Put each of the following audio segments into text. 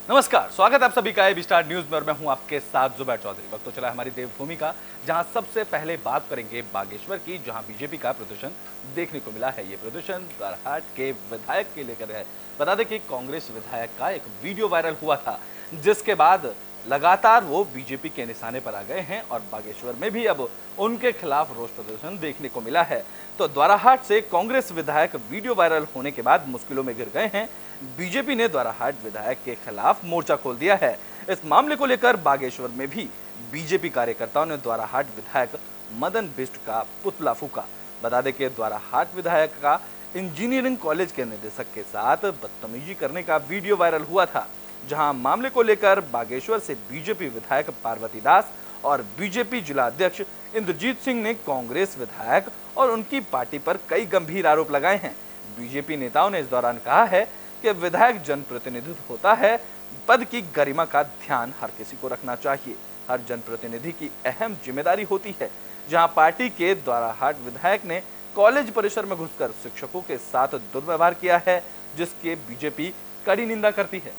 नमस्कार, स्वागत है आप सभी का है स्टार न्यूज में और मैं हूं आपके साथ जुबैर चौधरी। वक्त तो चला है हमारी देवभूमि का, जहां सबसे पहले बात करेंगे बागेश्वर की, जहां बीजेपी का प्रदर्शन देखने को मिला है। ये प्रदर्शन द्वाराहाट के विधायक के लेकर है। बता दें कि कांग्रेस विधायक का एक वीडियो वायरल हुआ था, जिसके बाद लगातार वो बीजेपी के निशाने पर आ गए हैं और बागेश्वर में भी अब उनके खिलाफ रोष प्रदर्शन देखने को मिला है। तो द्वाराहाट से कांग्रेस विधायक वीडियो वायरल होने के बाद मुश्किलों में घिर गए हैं। बीजेपी ने द्वाराहाट विधायक के खिलाफ मोर्चा खोल दिया है। इस मामले को लेकर बागेश्वर में भी बीजेपी कार्यकर्ताओं ने द्वाराहाट विधायक मदन बिष्ट का पुतला फूका। बता दें कि द्वाराहाट विधायक का इंजीनियरिंग कॉलेज के निदेशक के साथ बदतमीजी करने का वीडियो वायरल हुआ था, जहां मामले को लेकर बागेश्वर से बीजेपी विधायक पार्वती दास और बीजेपी जिला अध्यक्ष इंद्रजीत सिंह ने कांग्रेस विधायक और उनकी पार्टी पर कई गंभीर आरोप लगाए हैं। बीजेपी नेताओं ने इस दौरान कहा है कि विधायक जनप्रतिनिधित्व होता है, पद की गरिमा का ध्यान हर किसी को रखना चाहिए। हर जनप्रतिनिधि की अहम जिम्मेदारी होती है। जहां पार्टी के द्वाराहाट विधायक ने कॉलेज परिसर में घुसकर शिक्षकों के साथ दुर्व्यवहार किया है, जिसके बीजेपी कड़ी निंदा करती है।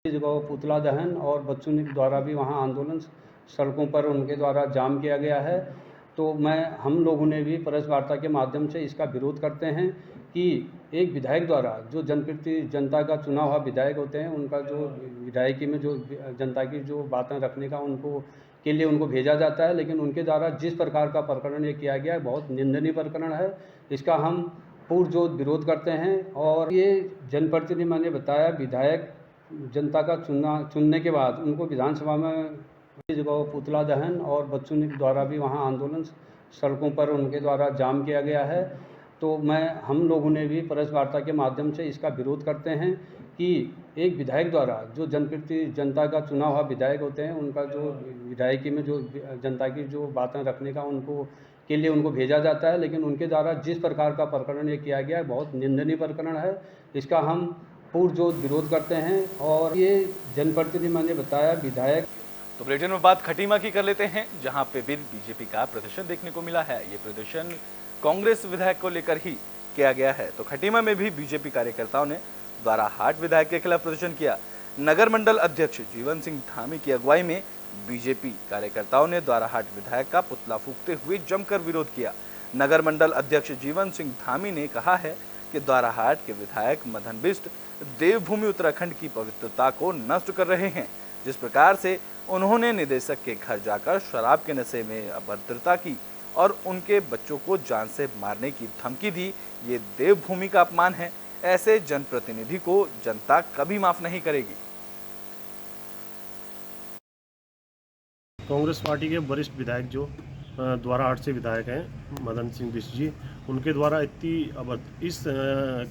जगह पुतला दहन और बच्चों के द्वारा भी वहाँ आंदोलन सड़कों पर उनके द्वारा जाम किया गया है। तो हम लोगों ने भी प्रेस वार्ता के माध्यम से इसका विरोध करते हैं कि एक विधायक द्वारा जो जनता का चुना हुआ विधायक होते हैं, उनका जो विधायकी में जो जनता की जो बातें रखने का उनको भेजा जाता है, लेकिन उनके द्वारा जिस प्रकार का प्रकरण ये किया गया है, बहुत निंदनीय प्रकरण है। इसका हम पुरजोर विरोध करते हैं। और ये जनप्रतिनिधि मैंने बताया, विधायक जनता का चुनने के बाद उनको विधानसभा में जगह पुतला दहन और बच्चों के द्वारा भी वहाँ आंदोलन सड़कों पर उनके द्वारा जाम किया गया है। तो हम लोगों ने भी प्रेस वार्ता के माध्यम से इसका विरोध करते हैं कि एक विधायक द्वारा जो जनता का चुना हुआ विधायक होते हैं, उनका जो विधायकी में जो जनता की जो बातें रखने का उनको भेजा जाता है, लेकिन उनके द्वारा जिस प्रकार का प्रकरण ये किया गया है, बहुत निंदनीय प्रकरण है। इसका हम पुरजोर विरोध करते हैं। और ये जनप्रतिनिधि मैंने बताया, विधायक। तो बुलेटिन में बात खटीमा की कर लेते हैं, जहां पे भी बीजेपी का प्रदर्शन देखने को मिला है। ये प्रदर्शन कांग्रेस विधायक को लेकर ही किया गया है। तो खटीमा में भी बीजेपी कार्यकर्ताओं ने द्वाराहाट विधायक के खिलाफ प्रदर्शन किया। नगर मंडल अध्यक्ष जीवन सिंह धामी की अगुवाई में बीजेपी कार्यकर्ताओं ने द्वाराहाट विधायक का पुतला फूंकते हुए जमकर विरोध किया। नगर मंडल अध्यक्ष जीवन सिंह धामी ने कहा है कि द्वाराहाट के विधायक मदन बिष्ट देवभूमि उत्तराखंड की पवित्रता को नष्ट कर रहे हैं। जिस प्रकार से उन्होंने निदेशक के घर जाकर शराब के नशे में अभद्रता की और उनके बच्चों को जान से मारने की धमकी दी, ये देवभूमि का अपमान है। ऐसे जनप्रतिनिधि को जनता कभी माफ नहीं करेगी। कांग्रेस पार्टी के वरिष्ठ विधायक जो द्वाराहाट से विधायक हैं मदन सिंह बिष्ट जी, उनके द्वारा इस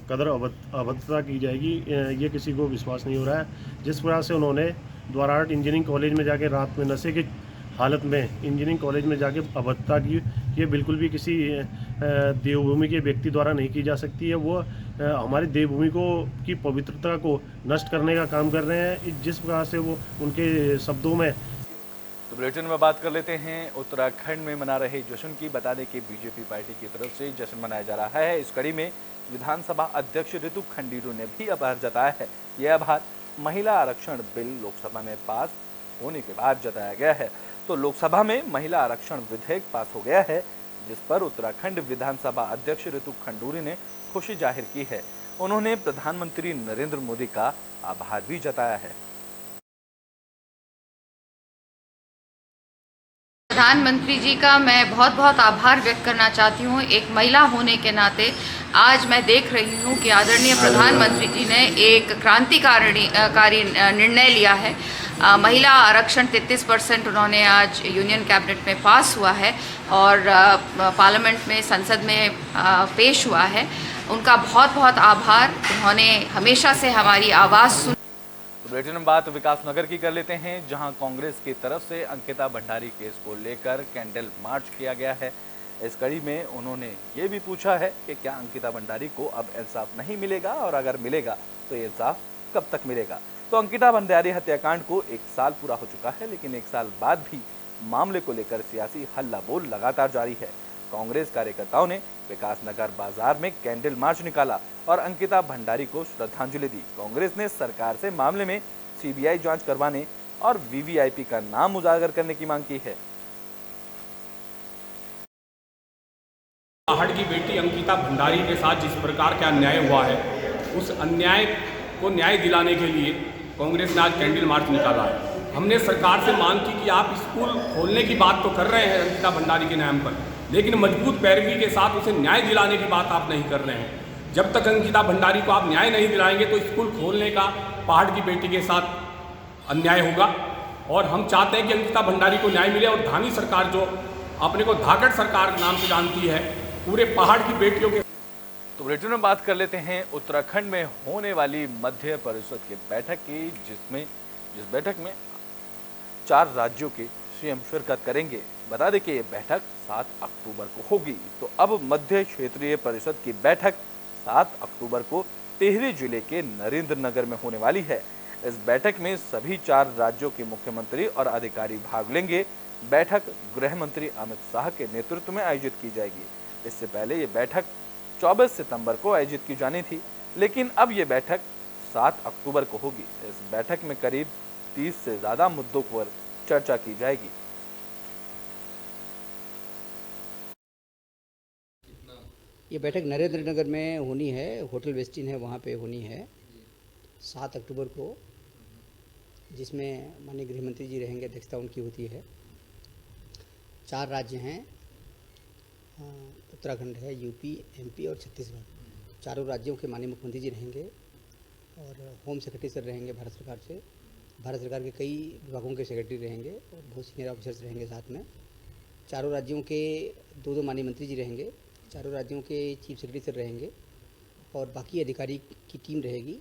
कदर अभद्रता की जाएगी, ये किसी को विश्वास नहीं हो रहा है। जिस प्रकार से उन्होंने द्वाराहाट इंजीनियरिंग कॉलेज में जाके रात में नशे की हालत में इंजीनियरिंग कॉलेज में जाके अभद्रता की, ये बिल्कुल भी किसी देवभूमि के व्यक्ति द्वारा नहीं की जा सकती है। वो हमारी देवभूमि की पवित्रता को नष्ट करने का काम कर रहे हैं। जिस प्रकार से वो उनके शब्दों में। तो बुलेटिन में बात कर लेते हैं उत्तराखंड में मना रहे जश्न की। बता दें कि बीजेपी पार्टी की तरफ से जश्न मनाया जा रहा है। इस कड़ी में विधानसभा अध्यक्ष ऋतु खंडीरू ने भी आभार जताया है। यह आभार महिला आरक्षण बिल लोकसभा में पास होने के बाद जताया गया है। तो लोकसभा में महिला आरक्षण विधेयक पास हो गया है, जिस पर उत्तराखंड विधानसभा अध्यक्ष ऋतु खंडूरी ने खुशी जाहिर की है। उन्होंने प्रधानमंत्री नरेंद्र मोदी का आभार भी जताया है। प्रधानमंत्री जी का मैं बहुत बहुत आभार व्यक्त करना चाहती हूँ। एक महिला होने के नाते आज मैं देख रही हूँ कि आदरणीय प्रधानमंत्री जी ने एक क्रांतिकारी निर्णय लिया है। महिला आरक्षण 33% उन्होंने आज यूनियन कैबिनेट में पास हुआ है और पार्लियामेंट में संसद में पेश हुआ है। उनका बहुत बहुत आभार। उन्होंने हमेशा से हमारी आवाज़ सुनी। तो बुलेटिन में बात विकास नगर की कर लेते हैं, जहां कांग्रेस की तरफ से अंकिता भंडारी केस को लेकर कैंडल मार्च किया गया है। इस कड़ी में उन्होंने ये भी पूछा है कि क्या अंकिता भंडारी को अब इंसाफ नहीं मिलेगा, और अगर मिलेगा तो ये इंसाफ कब तक मिलेगा। तो अंकिता भंडारी हत्याकांड को 1 साल पूरा हो चुका है, लेकिन 1 साल बाद भी मामले को लेकर सियासी हल्ला बोल लगातार जारी है। कांग्रेस कार्यकर्ताओं ने विकास नगर बाजार में कैंडल मार्च निकाला और अंकिता भंडारी को श्रद्धांजलि दी। कांग्रेस ने सरकार से मामले में सीबीआई जांच करवाने और वीवीआईपी का नाम उजागर करने की मांग की है। आहट की बेटी अंकिता भंडारी के साथ जिस प्रकार का अन्याय हुआ है, उस अन्याय को न्याय दिलाने के लिए कांग्रेस ने आज कैंडल मार्च निकाला है। हमने सरकार से मांग की कि आप स्कूल खोलने की बात तो कर रहे हैं अंकिता भंडारी के नाम पर, लेकिन मजबूत पैरवी के साथ उसे न्याय दिलाने की बात आप नहीं कर रहे हैं। जब तक अंकिता भंडारी को आप न्याय नहीं दिलाएंगे तो स्कूल खोलने का पहाड़ की बेटी के साथ अन्याय होगा। और हम चाहते हैं कि अंकिता भंडारी को न्याय मिले और धामी सरकार जो अपने को धाकड़ सरकार के नाम से जानती है, पूरे पहाड़ की बेटियों के। तो बुलेटिन में बात कर लेते हैं उत्तराखंड में होने वाली मध्य परिषद की बैठक की, जिस बैठक में 4 राज्यों के सीएम शिरकत करेंगे। बता दें कि ये बैठक 7 अक्टूबर को होगी। तो अब मध्य क्षेत्रीय परिषद की बैठक 7 अक्टूबर को टिहरी जिले के नरेंद्र नगर में होने वाली है। इस बैठक में सभी 4 राज्यों के मुख्यमंत्री और अधिकारी भाग लेंगे। बैठक गृह मंत्री अमित शाह के नेतृत्व में आयोजित की जाएगी। इससे पहले ये बैठक 24 सितंबर को आयोजित की जानी थी, लेकिन अब ये बैठक 7 अक्टूबर को होगी। इस बैठक में करीब 30 से ज्यादा मुद्दों पर चर्चा की जाएगी। ये बैठक नरेंद्र नगर में होनी है, होटल वेस्टिन है वहाँ पे होनी है 7 अक्टूबर को, जिसमें माननीय गृह मंत्री जी रहेंगे, अध्यक्षता उनकी होती है। 4 राज्य हैं, उत्तराखंड है, यूपी, एमपी और छत्तीसगढ़। चारों राज्यों के माननीय मुख्यमंत्री जी रहेंगे और होम सेक्रेटरी सर रहेंगे भारत सरकार से। भारत सरकार के कई विभागों के सेक्रेटरी रहेंगे और बहुत सीनियर ऑफिसर्स रहेंगे साथ में। चारों राज्यों के 2 माननीय मंत्री जी रहेंगे, चारों राज्यों के चीफ सेक्रेटरी सर रहेंगे और बाकी अधिकारी की टीम रहेगी।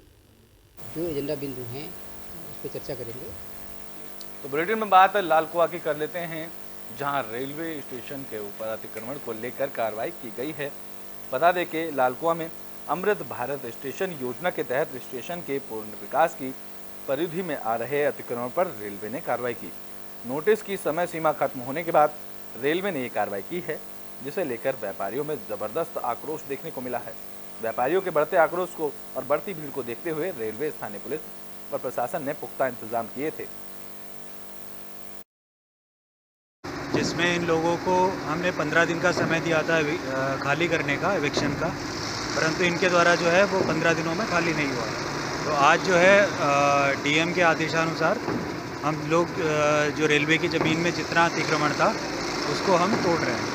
जो एजेंडा बिंदु हैं उस पर चर्चा करेंगे। तो बुलेटिन में बात लाल कुआं की कर लेते हैं, जहां रेलवे स्टेशन के ऊपर अतिक्रमण को लेकर कार्रवाई की गई है। बता दें कि लाल कुआं में अमृत भारत स्टेशन योजना के तहत स्टेशन के पूर्ण विकास की परिधि में आ रहे अतिक्रमण पर रेलवे ने कार्रवाई की। नोटिस की समय सीमा खत्म होने के बाद रेलवे ने ये कार्रवाई की है, जिसे लेकर व्यापारियों में जबरदस्त आक्रोश देखने को मिला है। व्यापारियों के बढ़ते आक्रोश को और बढ़ती भीड़ को देखते हुए रेलवे, स्थानीय पुलिस और प्रशासन ने पुख्ता इंतजाम किए थे, जिसमें इन लोगों को हमने 15 दिन का समय दिया था खाली करने का, एविक्शन का, परंतु इनके द्वारा जो है वो 15 दिनों में खाली नहीं हुआ। तो आज जो है डीएम के आदेशानुसार हम लोग जो रेलवे की ज़मीन में जितना अतिक्रमण था उसको हम तोड़ रहे हैं।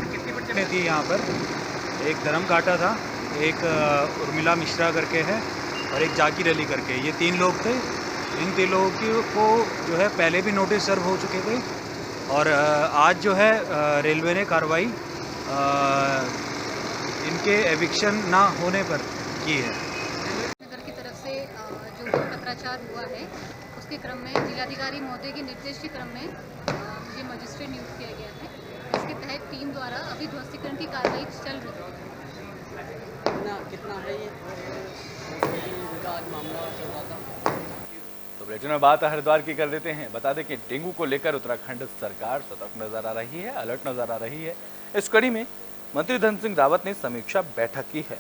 कितनी बच्चे थी यहाँ पर? एक धर्म काटा था, एक उर्मिला मिश्रा करके है और एक जाकिर अली करके, ये 3 लोग थे। इन 3 लोगों को जो है पहले भी नोटिस सर्व हो चुके थे और आज जो है रेलवे ने कार्रवाई इनके एविक्शन ना होने पर की है। नगर की तरफ से जो पत्राचार हुआ है उसके क्रम में जिलाधिकारी महोदय के निर्देश के क्रम में मुझे मजिस्ट्रेट नियुक्त किया गया है। इसके तहत टीम द्वारा अभी ध्वस्तीकरण की कार्रवाई चल रही है। कितना है ये मामला चल रहा था? तो बुलेटिन में बात हरिद्वार की कर देते हैं। बता दें कि डेंगू को लेकर उत्तराखंड सरकार सतर्क नजर आ रही है, अलर्ट नजर आ रही है। इस कड़ी में मंत्री धन सिंह रावत ने समीक्षा बैठक की है।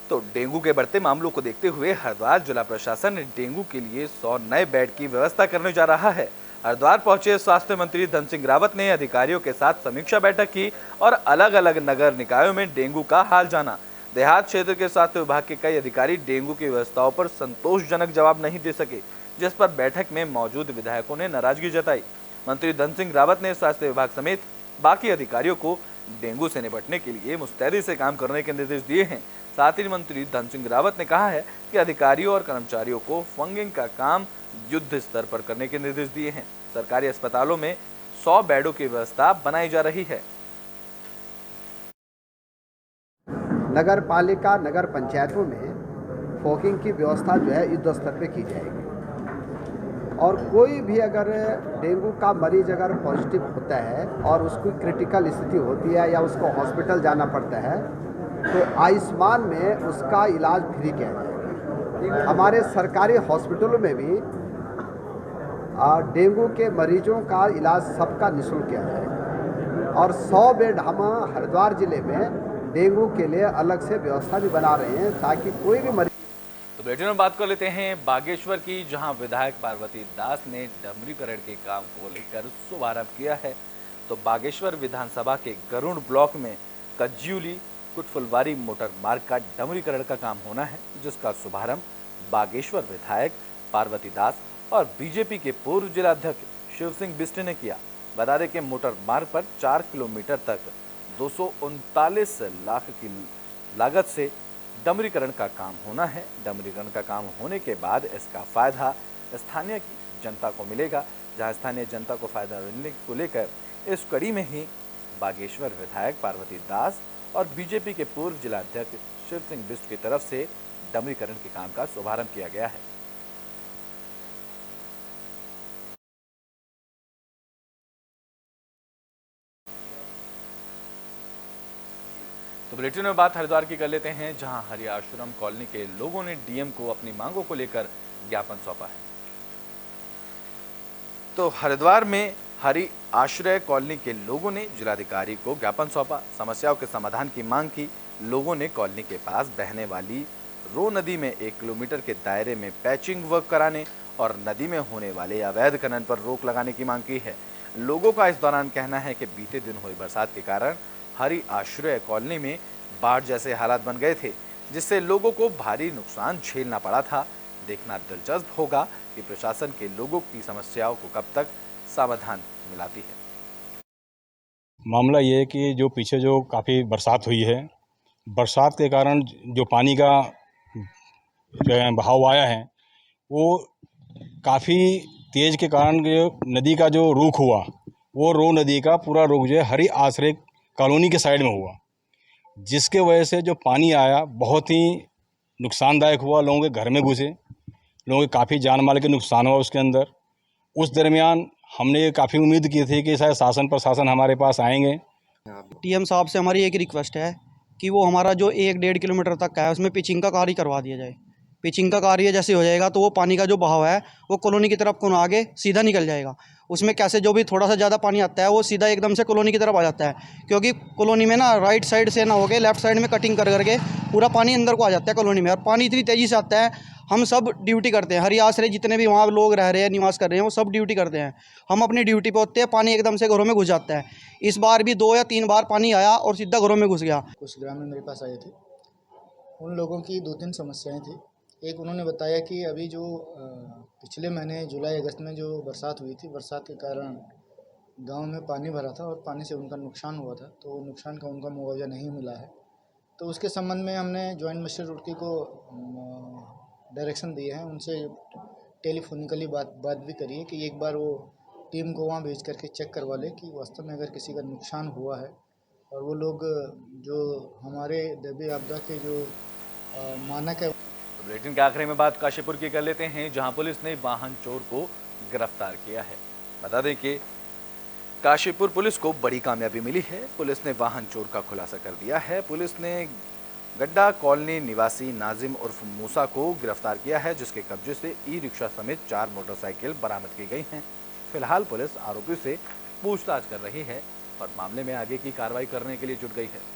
तो डेंगू के बढ़ते मामलों को देखते हुए हरिद्वार जिला प्रशासन ने डेंगू के लिए 100 नए बेड की व्यवस्था करने जा रहा है। हरिद्वार पहुंचे स्वास्थ्य मंत्री धन सिंह रावत ने अधिकारियों के साथ समीक्षा बैठक की और अलग अलग नगर निकायों में डेंगू का हाल जाना। देहात क्षेत्र के स्वास्थ्य विभाग के कई अधिकारी डेंगू की व्यवस्थाओं पर संतोषजनक जवाब नहीं दे सके, जिस पर बैठक में मौजूद विधायकों ने नाराजगी जताई। मंत्री धन सिंह रावत ने स्वास्थ्य विभाग समेत बाकी अधिकारियों को डेंगू से निपटने के लिए मुस्तैदी से काम करने के निर्देश दिए हैं। साथ ही मंत्री धन सिंह रावत ने कहा है कि अधिकारियों और कर्मचारियों को फंगिंग का काम युद्ध स्तर पर करने के निर्देश दिए हैं। सरकारी अस्पतालों में 100 बेडों की व्यवस्था बनाई जा रही है। नगर पालिका, नगर पंचायतों में फॉगिंग की व्यवस्था जो है युद्ध स्तर पे की जाएगी और कोई भी अगर डेंगू का मरीज अगर पॉजिटिव होता है और उसकी क्रिटिकल स्थिति होती है या उसको हॉस्पिटल जाना पड़ता है तो आयुष्मान में उसका इलाज फ्री किया जाएगा। हमारे सरकारी हॉस्पिटलों में भी डेंगू के मरीजों का इलाज सबका निःशुल्क किया जाएगा। और 100 बेड हम हरिद्वार ज़िले में डेंगू के लिए अलग से व्यवस्था भी बना रहे हैं ताकि कोई भी मरीज। तो बुलेटिन में बात कर लेते हैं बागेश्वर की, जहां विधायक पार्वती दास ने डमरीकरण के काम को लेकर शुभारंभ किया है। तो बागेश्वर विधानसभा के गरुड़ ब्लॉक में कज्यूली कुटफुलवारी मोटर मार्ग का डमरीकरण का काम होना है, जिसका शुभारंभ बागेश्वर विधायक पार्वती दास और बीजेपी के पूर्व जिलाध्यक्ष शिव सिंह बिष्ट ने किया। बता दें कि मोटर मार्ग पर 4 किलोमीटर तक 239 लाख की लागत से डमरीकरण का काम होना है। डमरीकरण का काम होने के बाद इसका फायदा स्थानीय जनता को मिलेगा। जहां स्थानीय जनता को फायदा मिलने को लेकर इस कड़ी में ही बागेश्वर विधायक पार्वती दास और बीजेपी के पूर्व जिलाध्यक्ष शिव सिंह बिष्ट की तरफ से डमरीकरण के काम का शुभारंभ किया गया है। तो बुलेटिन में बात हरिद्वार की कर लेते हैं, जहां हरि आश्रम कॉलोनी के लोगों ने डीएम को अपनी मांगों को लेकर ज्ञापन सौंपा है। तो हरिद्वार में हरि आश्रय कॉलोनी के लोगों ने जिलाधिकारी को ज्ञापन सौंपा। समस्याओं के समाधान की मांग की। लोगों ने कॉलोनी के पास बहने वाली रो नदी में 1 किलोमीटर के दायरे में पैचिंग वर्क कराने और नदी में होने वाले अवैध खनन पर रोक लगाने की मांग की है। लोगों का इस दौरान कहना है कि बीते दिन हुई बरसात के कारण हरि आश्रय कॉलोनी में बाढ़ जैसे हालात बन गए थे, जिससे लोगों को भारी नुकसान झेलना पड़ा था। देखना दिलचस्प होगा कि प्रशासन के लोगों की समस्याओं को कब तक समाधान मिलाती है। मामला ये है कि जो पीछे जो काफ़ी बरसात हुई है, बरसात के कारण जो पानी का बहाव आया है वो काफ़ी तेज़ के कारण जो नदी का जो रुख हुआ वो रो नदी का पूरा रुख जो है हरि आश्रय कॉलोनी के साइड में हुआ, जिसके वजह से जो पानी आया बहुत ही नुकसानदायक हुआ। लोगों के घर में घुसे, लोगों के काफ़ी जान माल के नुकसान हुआ उसके अंदर। उस दरमियान हमने काफ़ी उम्मीद की थी कि शायद शासन प्रशासन हमारे पास आएंगे। टीएम साहब से हमारी एक रिक्वेस्ट है कि वो हमारा जो 1-1.5 किलोमीटर तक का है उसमें पिचिंग का कार्य करवा दिया जाए। पिचिंग का कार्य जैसे हो जाएगा तो वो पानी का जो बहाव है वो कॉलोनी की तरफ को आगे सीधा निकल जाएगा। उसमें कैसे जो भी थोड़ा सा ज़्यादा पानी आता है वो सीधा एकदम से कॉलोनी की तरफ आ जाता है, क्योंकि कॉलोनी में ना राइट साइड से ना होके लेफ्ट साइड में कटिंग कर करके पूरा पानी अंदर को आ जाता है कॉलोनी में। और पानी इतनी तेज़ी से आता है, हम सब ड्यूटी करते हैं, हरि आश्रय जितने भी वहाँ लोग रह रहे हैं निवास कर रहे हैं वो सब ड्यूटी करते हैं। हम अपनी ड्यूटी पे होते हैं, पानी एकदम से घरों में घुस जाता है। इस बार भी 2 या 3 बार पानी आया और सीधा घरों में घुस गया। कुछ ग्रामीण मेरे पास आए थे, उन लोगों की 2-3 समस्याएं थी। एक उन्होंने बताया कि अभी जो पिछले महीने जुलाई अगस्त में जो बरसात हुई थी, बरसात के कारण गांव में पानी भरा था और पानी से उनका नुकसान हुआ था, तो नुकसान का उनका मुआवजा नहीं मिला है। तो उसके संबंध में हमने जॉइंट मजिस्ट्रेट रुड़की को डायरेक्शन दिए हैं, उनसे टेलीफोनिकली बात भी करी है कि एक बार वो टीम को वहाँ भेज करके चेक करवा ले कि वास्तव में अगर किसी का नुकसान हुआ है और वो लोग जो हमारे दबे आपदा के जो मानक है। बुलेटिन के आखिरी में बात काशीपुर की कर लेते हैं, जहां पुलिस ने वाहन चोर को गिरफ्तार किया है। बता दें कि काशीपुर पुलिस को बड़ी कामयाबी मिली है। पुलिस ने वाहन चोर का खुलासा कर दिया है। पुलिस ने गड्ढा कॉलोनी निवासी नाजिम उर्फ मूसा को गिरफ्तार किया है, जिसके कब्जे से ई-रिक्शा समेत 4 मोटरसाइकिल बरामद की गई हैं। फिलहाल पुलिस आरोपी से पूछताछ कर रही है और मामले में आगे की कार्रवाई करने के लिए जुट गई है।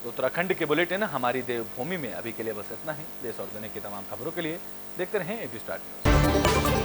उत्तराखंड के बुलेटिन हमारी देवभूमि में अभी के लिए बस इतना ही। देश और दुनिया की तमाम खबरों के लिए देखते रहें एबी स्टार न्यूज।